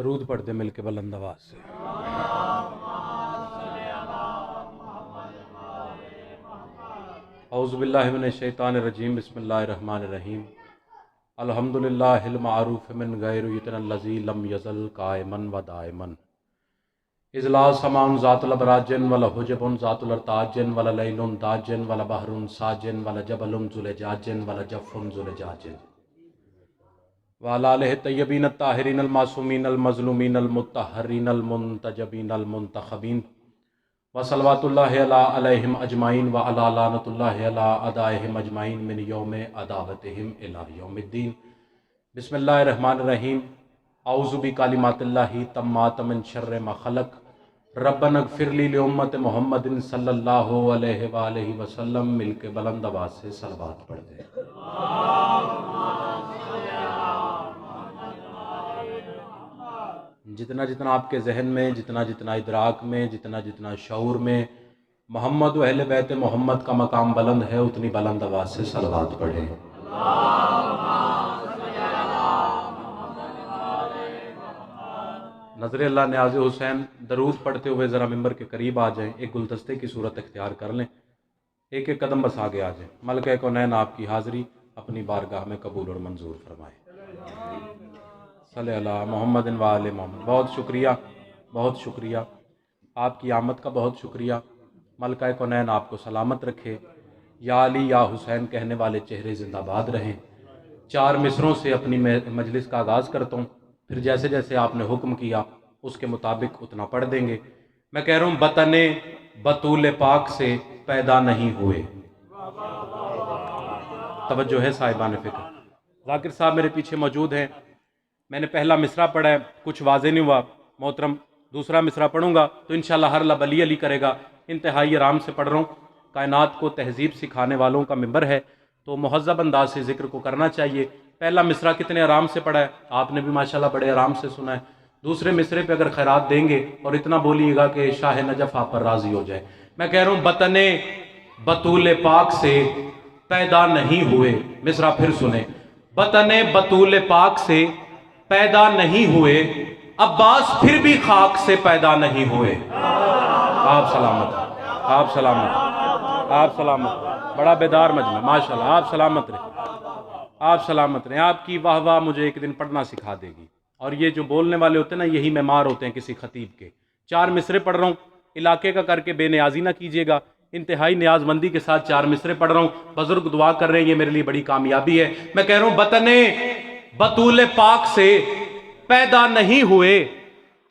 درود پڑھتے مل کے بلند آواز سے۔ اعوذ باللہ من الشیطان الرجیم، بسم اللہ الرحمن الرحیم۔ الحمدللہ المعروف من غیر یتن الذی لم یزل قائما و دائما، اذ لا سمان ذات الابراجن ولا حجب ذات الارتاجن ولا لیل داجن ولا بحر ساجن ولا جبل زلجاجن ولا جف زلجاجن وعلى آلہ الطیبین الطاہرین المعصومین المظلومین المطہرین المنتجبین المنتخبین وصلوات اللہ علیہم اجمعین وعلی لعنۃ اللہ علی اعدائہم اجمعین من یوم عداوتہم الی یوم الدین۔ بسم اللہ الرحمن الرحیم۔ اعوذ بکلمات اللہ التامات من شر ما خلق، ربنا اغفر لی لامت محمد صلی اللہ علیہ وآلہ وسلم۔ مل کے بلند آواز سے صلوات پڑھ دیں۔ جتنا جتنا آپ کے ذہن میں، جتنا جتنا ادراک میں، جتنا جتنا شعور میں محمد و اہل بیت محمد کا مقام بلند ہے، اتنی بلند آواز سے صلوات پڑھیں۔ نظر اللہ نیاز حسین درود پڑھتے ہوئے ذرا ممبر کے قریب آ جائیں، ایک گلدستے کی صورت اختیار کر لیں، ایک ایک قدم بس آگے آ جائیں۔ ملکہ کونین آپ کی حاضری اپنی بارگاہ میں قبول اور منظور فرمائے۔ صلی اللہ محمد و آل محمد۔ بہت شکریہ، بہت شکریہ، آپ کی آمد کا بہت شکریہ۔ ملکہ کونین آپ کو سلامت رکھے۔ یا علی یا حسین کہنے والے چہرے زندہ باد رہیں۔ 4 مصروں سے اپنی مجلس کا آغاز کرتا ہوں، پھر جیسے جیسے آپ نے حکم کیا اس کے مطابق اتنا پڑھ دیں گے۔ میں کہہ رہا ہوں بطن بطول پاک سے پیدا نہیں ہوئے۔ توجہ ہے صاحبان فکر۔ ذاکر صاحب میرے پیچھے موجود ہیں۔ میں نے پہلا مصرع پڑھا ہے، کچھ واضح نہیں ہوا محترم، دوسرا مصرع پڑھوں گا تو انشاءاللہ ہر لب علی علی کرے گا۔ انتہائی آرام سے پڑھ رہا ہوں، کائنات کو تہذیب سکھانے والوں کا ممبر ہے تو مہذب انداز سے ذکر کو کرنا چاہیے۔ پہلا مصرع کتنے آرام سے پڑھا ہے، آپ نے بھی ماشاءاللہ بڑے آرام سے سنا ہے۔ دوسرے مصرے پہ اگر خیرات دیں گے اور اتنا بولیے گا کہ شاہ نجف آپ پر راضی ہو جائے۔ میں کہہ رہا ہوں بطن بطول پاک سے پیدا نہیں ہوئے۔ مصرع پھر سنیں، بطن بطول پاک سے پیدا نہیں ہوئے، عباس پھر بھی خاک سے پیدا نہیں ہوئے۔ آپ سلامت، آپ سلامت، آپ سلامت۔ بڑا بیدار مجمع ماشاءاللہ، آپ سلامت رہیں، آپ سلامت رہیں۔ آپ کی واہ واہ مجھے ایک دن پڑھنا سکھا دے گی۔ اور یہ جو بولنے والے ہوتے ہیں نا، یہی معمار ہوتے ہیں کسی خطیب کے۔ 4 مصرے پڑھ رہا ہوں، علاقے کا کر کے بے نیازی نہ کیجیے گا، انتہائی نیاز مندی کے ساتھ 4 مصرے پڑھ رہا ہوں۔ بزرگ دعا کر رہے ہیں، یہ میرے لیے بڑی کامیابی ہے۔ میں کہہ رہا ہوں بطن بطول پاک سے پیدا نہیں ہوئے،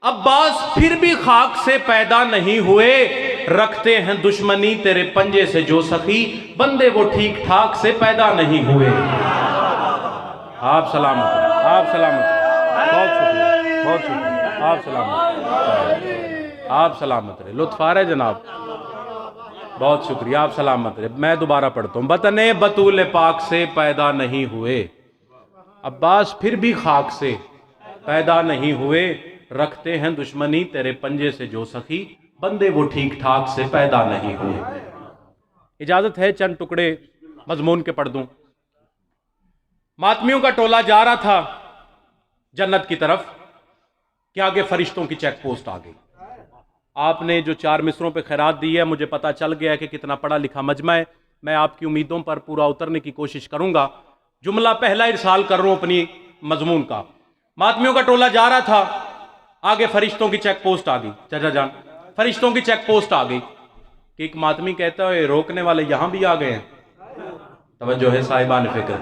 عباس پھر بھی خاک سے پیدا نہیں ہوئے، رکھتے ہیں دشمنی تیرے پنجے سے جو سخی، بندے وہ ٹھیک ٹھاک سے پیدا نہیں ہوئے۔ آپ سلامت ہیں، آپ سلامت ہیں، بہت شکریہ، بہت شکریہ، آپ سلامت، آپ سلامت رہے۔ لطف آ رہے جناب، بہت شکریہ، آپ سلامت رہے۔ میں دوبارہ پڑھتا ہوں، بطن بطول پاک سے پیدا نہیں ہوئے، عباس پھر بھی خاک سے پیدا نہیں ہوئے، رکھتے ہیں دشمنی تیرے پنجے سے جو سخی، بندے وہ ٹھیک ٹھاک سے پیدا نہیں ہوئے۔ اجازت ہے چند ٹکڑے مضمون کے پڑھ دوں۔ ماتمیوں کا ٹولہ جا رہا تھا جنت کی طرف کہ آگے فرشتوں کی چیک پوسٹ آ گئی۔ آپ نے جو 4 مصروں پہ خیرات دی ہے، مجھے پتا چل گیا ہے کہ کتنا پڑھا لکھا مجمع ہے۔ میں آپ کی امیدوں پر پورا اترنے کی کوشش کروں گا۔ جملہ پہلا ارسال کر رہا ہوں اپنی مضمون کا۔ ماتمیوں کا ٹولہ جا رہا تھا، آگے فرشتوں کی چیک پوسٹ آ گئی۔ چچا جان، فرشتوں کی چیک پوسٹ آ گئی کہ ایک ماتمی کہتا ہے روکنے والے یہاں بھی آ گئے ہیں۔ توجہ ہے صاحبان فکر۔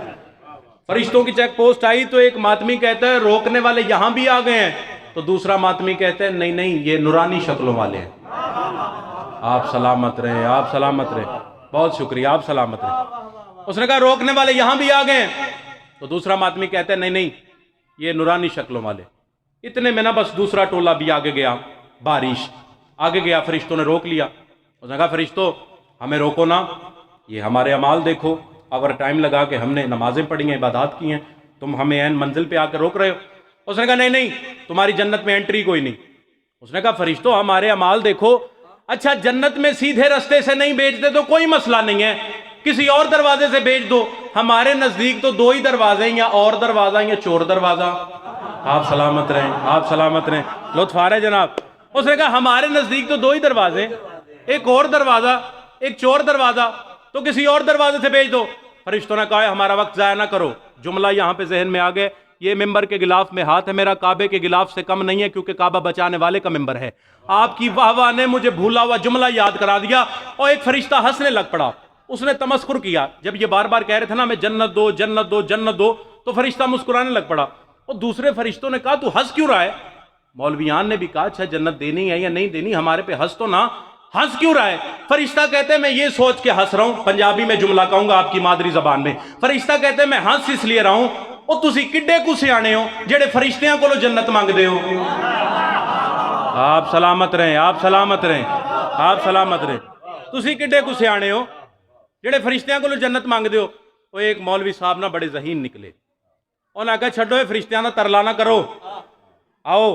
فرشتوں کی چیک پوسٹ آئی تو ایک ماتمی کہتا ہے روکنے والے یہاں بھی آ گئے ہیں، تو دوسرا ماتمی کہتا ہے نہیں نہیں، یہ نورانی شکلوں والے ہیں۔ آپ سلامت رہیں، آپ سلامت رہیں، بہت شکریہ، آپ سلامت رہیں۔ اس نے کہا روکنے والے یہاں بھی آ گئے ہیں، تو دوسرا ماتمی کہتا ہے نہیں نہیں، یہ نورانی شکلوں والے۔ اتنے میں نہ بس دوسرا ٹولہ بھی آگے گیا، بارش آگے گیا، فرشتوں نے روک لیا۔ اس نے کہا فرشتوں ہمیں روکو نا، یہ ہمارے اعمال دیکھو، اوور ٹائم لگا کے ہم نے نمازیں پڑھی ہیں، عبادات کی ہیں، تم ہمیں عین منزل پہ آ کے روک رہے ہو۔ اس نے کہا نہیں نہیں، تمہاری جنت میں انٹری کوئی نہیں۔ اس نے کہا فرشتوں ہمارے اعمال دیکھو، اچھا جنت میں سیدھے رستے سے نہیں بھیجتے تو کوئی مسئلہ نہیں ہے، کسی اور دروازے سے بھیج دو، ہمارے نزدیک تو 2 ہی دروازے ہیں، یا اور دروازہ یا چور دروازہ۔ آپ سلامت رہیں، آپ سلامت رہیں، لطف آ رہا ہے جناب۔ اس نے کہا ہمارے نزدیک تو دو ہی دروازے ہیں، ایک اور دروازہ، ایک چور دروازہ، تو کسی اور دروازے سے بھیج دو۔ فرشتوں نے کہا ہمارا وقت ضائع نہ کرو، جملہ یہاں پہ ذہن میں آ گئے، یہ ممبر کے غلاف میں ہاتھ ہے میرا، کعبے کے غلاف سے کم نہیں ہے، کیونکہ کعبہ بچانے والے کا ممبر ہے۔ آپ کی واہ واہ نے مجھے بھولا ہوا جملہ یاد کرا دیا، اور ایک فرشتہ ہنسنے لگ پڑا۔ اس نے تمسخر کیا، جب یہ بار بار کہہ رہے تھے نا ہمیں جنت دو جنت دو جنت دو، تو فرشتہ مسکرانے لگ پڑا۔ اور دوسرے فرشتوں نے کہا تو ہنس کیوں رہا ہے؟ مولویان نے بھی کہا اچھا جنت دینی ہے یا نہیں دینی، ہمارے پہ ہنس تو نہ، ہنس کیوں رہا ہے؟ فرشتہ کہتے ہیں میں یہ سوچ کے ہنس رہا ہوں، پنجابی میں جملہ کہوں گا آپ کی مادری زبان میں، فرشتہ کہتے ہیں میں ہنس اس لیے رہا ہوں اور تسی کڈے کو سیانے ہو جڑے فرشتیاں کو جنت مانگ دے ہو۔ آپ سلامت رہیں، آپ سلامت رہیں، آپ سلامت رہیں، تسی کڈے کو سیانے ہو جڑے فرشتیاں کو جنت مانگ دے ہو۔ وہ ایک مولوی صاحب نہ بڑے ذہین نکلے، انہاں کہا چھڈو اے فرشتیاں دا ترلا نہ کرو، آؤ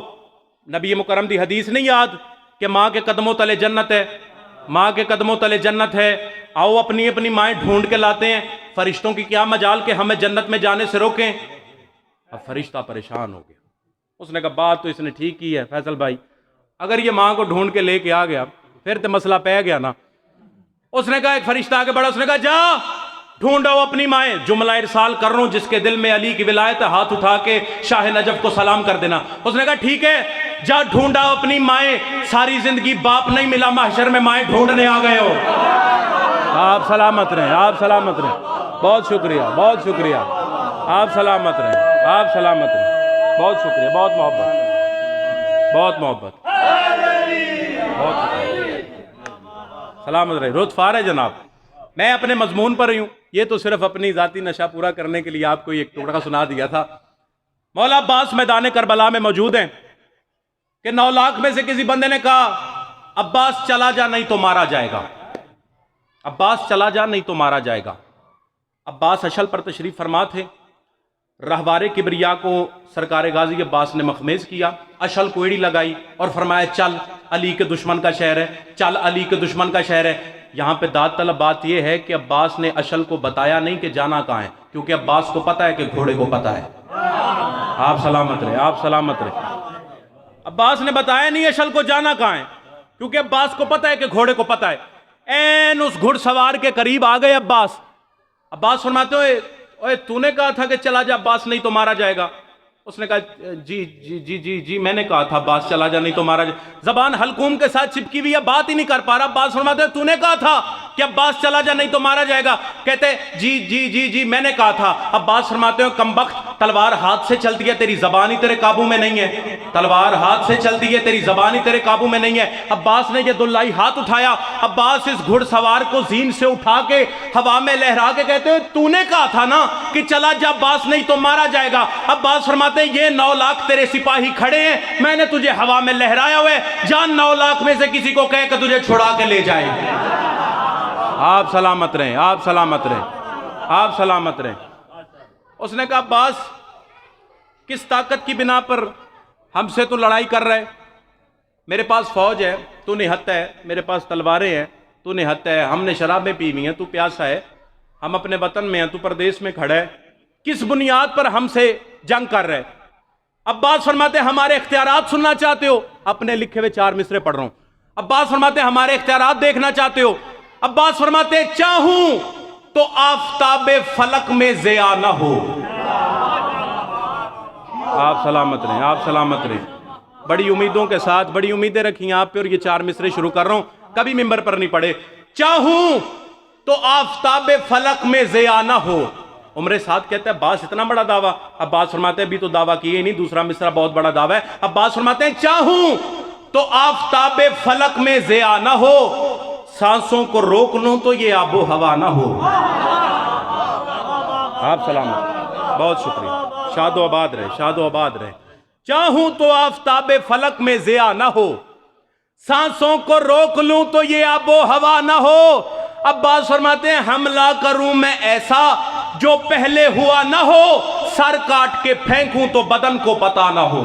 نبی مکرم دی حدیث نہیں یاد کہ ماں کے قدموں تلے جنت ہے، ماں کے قدموں تلے جنت ہے، آؤ اپنی اپنی مائیں ڈھونڈ کے لاتے ہیں، فرشتوں کی کیا مجال کہ ہمیں جنت میں جانے سے روکیں۔ اب فرشتہ پریشان ہو گیا، اس نے کہا بات تو اس نے ٹھیک کی ہے فیصل بھائی، اگر یہ ماں کو ڈھونڈ کے لے کے آ گیا پھر تو مسئلہ پہ گیا نا۔ اس نے کہا ایک فرشتہ آگے بڑھا، اس نے کہا جا ڈھونڈو اپنی مائیں، جملہ ارسال کر رہا ہوں جس کے دل میں علی کی ولایت ہے، ہاتھ اٹھا کے شاہ نجف کو سلام کر دینا۔ اس نے کہا ٹھیک ہے جا ڈھونڈا اپنی مائیں، ساری زندگی باپ نہیں ملا، محشر میں مائیں ڈھونڈنے آ گئے ہو۔ آپ سلامت رہیں، آپ سلامت رہیں، بہت شکریہ، بہت شکریہ، آپ سلامت رہیں، آپ سلامت رہیں، بہت شکریہ، بہت محبت، بہت محبت، بہت شکریہ، سلامت رہیں، لطف آ رہا ہے جناب۔ میں اپنے مضمون پر ہی ہوں، یہ تو صرف اپنی ذاتی نشہ پورا کرنے کے لیے آپ کو ایک ٹکڑا سنا دیا تھا۔ مولا عباس میدان کربلا میں موجود ہیں کہ 9 لاکھ میں سے کسی بندے نے کہا عباس چلا جا نہیں تو مارا جائے گا، عباس چلا جا نہیں تو مارا جائے گا۔ عباس اشل پر تشریف فرما تھے، رہوار کبریا کو سرکار غازی عباس نے مخمیز کیا، اشل کو ایڑی لگائی اور فرمایا چل علی کے دشمن کا شہر ہے، چل علی کے دشمن کا شہر ہے۔ یہاں پہ داد طلب بات یہ ہے کہ عباس نے اشل کو بتایا نہیں کہ جانا کہاں ہے، کیونکہ عباس کو پتا ہے کہ گھوڑے کو پتا ہے۔ آپ سلامت رہے، آپ سلامت رہے، عباس نے بتایا نہیں اشل کو جانا کہاں ہے، کیونکہ عباس کو پتا ہے کہ گھوڑے کو پتا ہے۔ این اس گھڑ سوار کے قریب آ گئے عباس۔ عباس فرماتے ہوئے اوے تو نے کہا تھا کہ چلا جا عباس نہیں تو مارا جائے گا۔ اس نے کہا جی جی جی جی جی میں نے کہا تھا عباس چلا جا نہیں تو مارا جائے، زبان حلقوم کے ساتھ چپکی ہوئی ہے، بات ہی نہیں کر پا رہا۔ عباس فرماتے ہیں تو نے کہا تھا کہ عباس چلا جا نہیں تو مارا جائے گا، کہتے جی جی جی جی میں نے کہا تھا۔ عباس فرماتے ہیں کمبخت تلوار ہاتھ سے چلتی ہے، تیری زبان ہی تیرے قابو میں نہیں ہے، تلوار ہاتھ سے چلتی ہے تیری زبان ہی تیرے قابو میں نہیں ہے۔ عباس نے یہ دلائی ہاتھ اٹھایا، عباس اس گھڑ سوار کو زین سے اٹھا کے ہوا میں لہرا کے کہتے ہیں تو نے کہا تھا نا کہ چلا جا عباس نہیں تو مارا جائے گا۔ عباس فرماتے ہیں یہ 9 لاکھ تیرے سپاہی کھڑے ہیں، میں نے تجھے ہوا میں لہرایا ہوئے، جان 9 لاکھ میں سے کسی کو کہے کہ تجھے چھڑا کے لے جائے۔ آپ سلامت رہیں، آپ سلامت رہیں، آپ سلامت رہیں۔ اس نے کہا عباس کس طاقت کی بنا پر ہم سے تو لڑائی کر رہے؟ میرے پاس فوج ہے، تو نہتا ہے، میرے پاس تلواریں ہیں، تو نہتا ہے، ہم نے شرابیں پی ہوئی ہیں، تو پیاسا ہے، ہم اپنے وطن میں ہیں، تو پردیس میں کھڑا ہے، کس بنیاد پر ہم سے جنگ کر رہے؟ عباس فرماتے ہیں ہمارے اختیارات سننا چاہتے ہو؟ اپنے لکھے ہوئے 4 مصرے پڑھ رہا ہوں۔ عباس فرماتے ہیں ہمارے اختیارات دیکھنا چاہتے ہو؟ عباس فرماتے ہیں چاہوں تو آفتاب فلک میں ضیاء نہ ہو۔ آپ سلامت رہیں، آپ سلامت رہیں، بڑی امیدوں کے ساتھ بڑی امیدیں رکھی ہیں آپ پہ، اور یہ 4 مصرے شروع کر رہا ہوں، کبھی ممبر پر نہیں پڑھے۔ چاہوں تو آفتاب فلک میں ضیاء نہ ہو۔ عمر سعد کہتا ہے عباس اتنا بڑا دعویٰ؟ عباس فرماتے ہیں بھی تو دعویٰ کیے نہیں، دوسرا مصرع بہت بڑا دعویٰ ہے۔ عباس فرماتے ہیں چاہوں تو آفتاب فلک میں ضیاء نہ ہو، سانسوں کو روک لوں تو یہ آب و ہوا نہ ہو۔ آپ سلامت، بہت شکریہ، شاد و آباد رہے، شاد و آباد رہے۔ چاہوں تو آفتاب فلک میں ضیاء نہ ہو، سانسوں کو روک لوں تو یہ آب و ہوا نہ ہو۔ عباس فرماتے ہیں حملہ کروں میں ایسا جو پہلے ہوا نہ ہو، سر کاٹ کے پھینکوں تو بدن کو پتا نہ ہو۔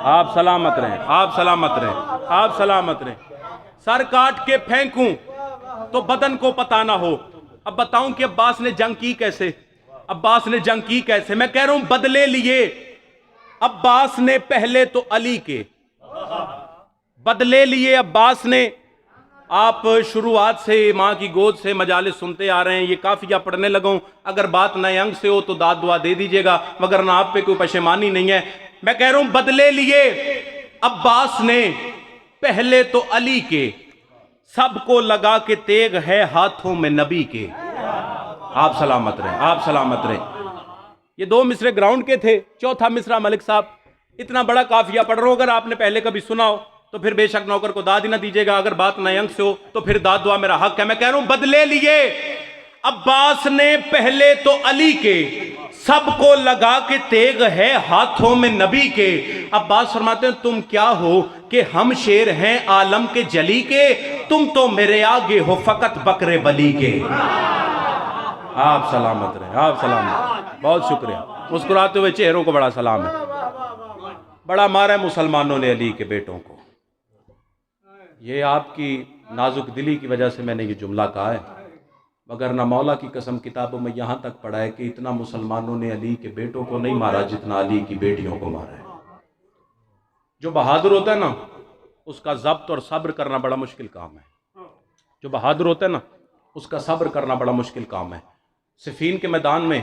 آپ سلامت رہیں، آپ سلامت رہیں، آپ سلامت رہیں، سر کاٹ کے پھینکوں تو بدن کو پتا نہ ہو۔ اب بتاؤں کہ عباس نے جنگ کی کیسے؟ عباس نے جنگ کی کیسے؟ میں کہہ رہا ہوں بدلے لیے عباس نے پہلے تو علی کے بدلے لیے عباس نے. آپ شروعات سے ماں کی گود سے مجالس سنتے آ رہے ہیں, یہ قافیہ پڑھنے لگوں, اگر بات نئے انگ سے ہو تو داد دعا دے دیجئے گا, مگر نہ آپ پہ کوئی پشیمانی نہیں ہے. میں کہہ رہا ہوں بدلے لیے عباس نے پہلے تو علی کے, سب کو لگا کے تیغ ہے ہاتھوں میں نبی کے. آپ سلامت رہیں, آپ سلامت رہیں. یہ 2 مصرے گراؤنڈ کے تھے, چوتھا مصرع ملک صاحب اتنا بڑا قافیہ پڑھ رہا ہوں, اگر آپ نے پہلے کبھی سنا ہو تو پھر بے شک نوکر کو داد ہی نہ دیجیے گا, اگر بات نئے انگ سے ہو تو پھر داد دعا میرا حق ہے. میں کہہ رہا ہوں بدلے لیے عباس نے پہلے تو علی کے, سب کو لگا کے تیغ ہے ہاتھوں میں نبی کے. عباس فرماتے ہیں تم کیا ہو کہ ہم شیر ہیں عالم کے جلی کے, تم تو میرے آگے ہو فقط بکرے بلی کے. آپ سلامت رہیں, آپ سلامت. بہت شکریہ. مسکراتے ہوئے چہروں کو بڑا سلام ہے. بڑا مارا ہے مسلمانوں نے علی کے بیٹوں کو. یہ آپ کی نازک دلی کی وجہ سے میں نے یہ جملہ کہا ہے, مگر نہ مولا کی قسم کتابوں میں یہاں تک پڑھا ہے کہ اتنا مسلمانوں نے علی کے بیٹوں کو نہیں مارا جتنا علی کی بیٹیوں کو مارا ہے. جو بہادر ہوتا ہے نا اس کا ضبط اور صبر کرنا بڑا مشکل کام ہے. جو بہادر ہوتا ہے نا اس کا صبر کرنا بڑا مشکل کام ہے. صفین کے میدان میں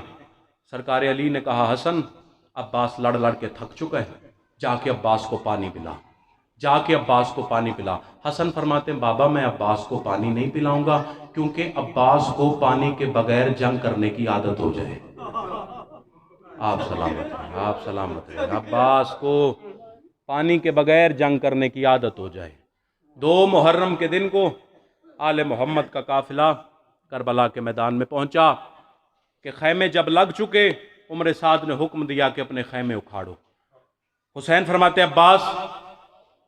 سرکار علی نے کہا حسن عباس لڑ لڑ کے تھک چکا ہے, جا کے عباس کو پانی پلا, جا کے عباس کو پانی پلا. حسن فرماتے ہیں بابا میں عباس کو پانی نہیں پلاؤں گا کیونکہ عباس کو پانی کے بغیر جنگ کرنے کی عادت ہو جائے. آپ سلامت ہیں, آپ سلامت ہیں. عباس کو پانی کے بغیر جنگ کرنے کی عادت ہو جائے. 2 محرم کے دن کو آل محمد کا قافلہ کربلا کے میدان میں پہنچا کہ خیمے جب لگ چکے عمر سعد نے حکم دیا کہ اپنے خیمے اکھاڑو. حسین فرماتے ہیں عباس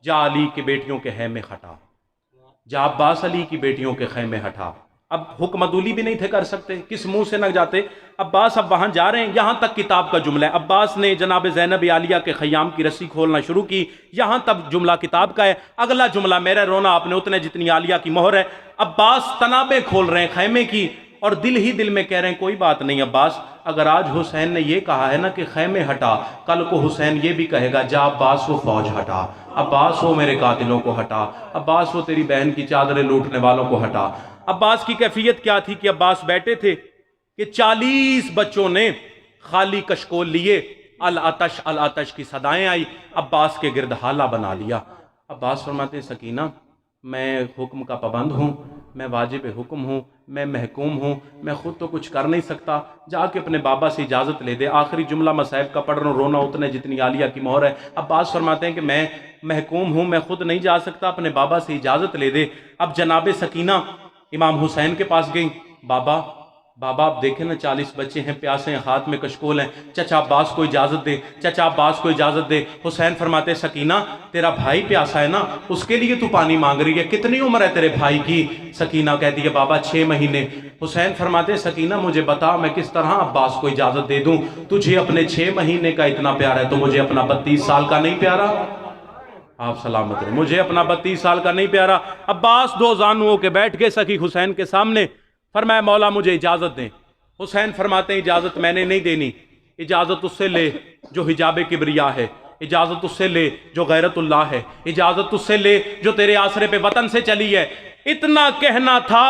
جا علی کی بیٹیوں کے خیمے ہٹا, جا عباس علی کی بیٹیوں کے خیمے ہٹا. اب حکم عدولی بھی نہیں تھے کر سکتے, کس منہ سے نہ جاتے. عباس اب وہاں جا رہے ہیں, یہاں تک کتاب کا جملہ ہے. عباس نے جناب زینب عالیہ کے خیام کی رسی کھولنا شروع کی, یہاں تک جملہ کتاب کا ہے. اگلا جملہ میرا رونا آپ نے اتنے جتنی عالیہ کی مہر ہے. عباس تنابیں کھول رہے ہیں خیمے کی اور دل ہی دل میں کہہ رہے ہیں کوئی بات نہیں عباس, اگر آج حسین نے یہ کہا ہے نا کہ خیمے ہٹا, کل کو حسین یہ بھی کہے گا جا عباس وہ فوج ہٹا, عباس وہ میرے قاتلوں کو ہٹا, عباس وہ تیری بہن کی چادریں لوٹنے والوں کو ہٹا. عباس کی کیفیت کیا تھی کہ عباس بیٹھے تھے کہ 40 بچوں نے خالی کشکول لیے, العطش العطش کی صدائیں آئی, عباس کے گرد حالہ بنا لیا. عباس فرماتے ہیں سکینہ میں حکم کا پابند ہوں, میں واجب حکم ہوں, میں محکوم ہوں, میں خود تو کچھ کر نہیں سکتا, جا کے اپنے بابا سے اجازت لے دے. آخری جملہ مصائب کا پڑھ رہا ہوں, رونا اتنے جتنی عالیہ کی مہر ہے. عباس فرماتے ہیں کہ میں محکوم ہوں, میں خود نہیں جا سکتا, اپنے بابا سے اجازت لے دے. اب جناب سکینہ امام حسین کے پاس گئیں, بابا بابا آپ دیکھیں نا 40 بچے ہیں, پیاسے ہیں, ہاتھ میں کشکول ہیں, چچا عباس کو اجازت دے, چچا عباس کو اجازت دے. حسین فرماتے سکینہ تیرا بھائی پیاسا ہے نا, اس کے لیے تو پانی مانگ رہی ہے, کتنی عمر ہے تیرے بھائی کی؟ سکینہ کہتی ہے بابا 6 مہینے. حسین فرماتے سکینہ مجھے بتا میں کس طرح عباس کو اجازت دے دوں, تجھے اپنے 6 مہینے کا اتنا پیار ہے تو مجھے اپنا 32 سال کا نہیں پیارا؟ آپ سلامت رہیں, مجھے اپنا 32 سال کا نہیں پیارا. عباس 2 زانوؤں کے بیٹھ گئے سخی حسین کے سامنے, فرمایا مولا مجھے اجازت دیں. حسین فرماتے ہیں اجازت میں نے نہیں دینی, اجازت اس سے لے جو حجاب کبریا ہے, اجازت اس سے لے جو غیرت اللہ ہے, اجازت اس سے لے جو تیرے آسرے پہ وطن سے چلی ہے. اتنا کہنا تھا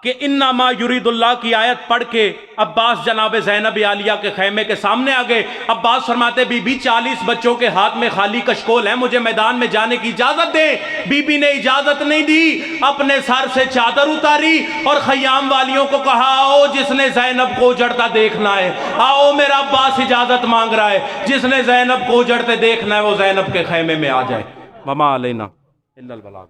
کہ انما یرید اللہ کی آیت پڑھ کے عباس جناب زینب عالیہ کے خیمے کے سامنے آگئے. عباس فرماتے بی بی 40 بچوں کے ہاتھ میں خالی کشکول ہیں, مجھے میدان میں جانے کی اجازت دیں. بی بی نے اجازت نہیں دی, اپنے سر سے چادر اتاری اور خیام والیوں کو کہا آؤ جس نے زینب کو اجڑتا دیکھنا ہے, آؤ میرا عباس اجازت مانگ رہا ہے, جس نے زینب کو اجڑتے دیکھنا ہے وہ زینب کے خیمے میں آ جائے. وما علینا الا البلاغ.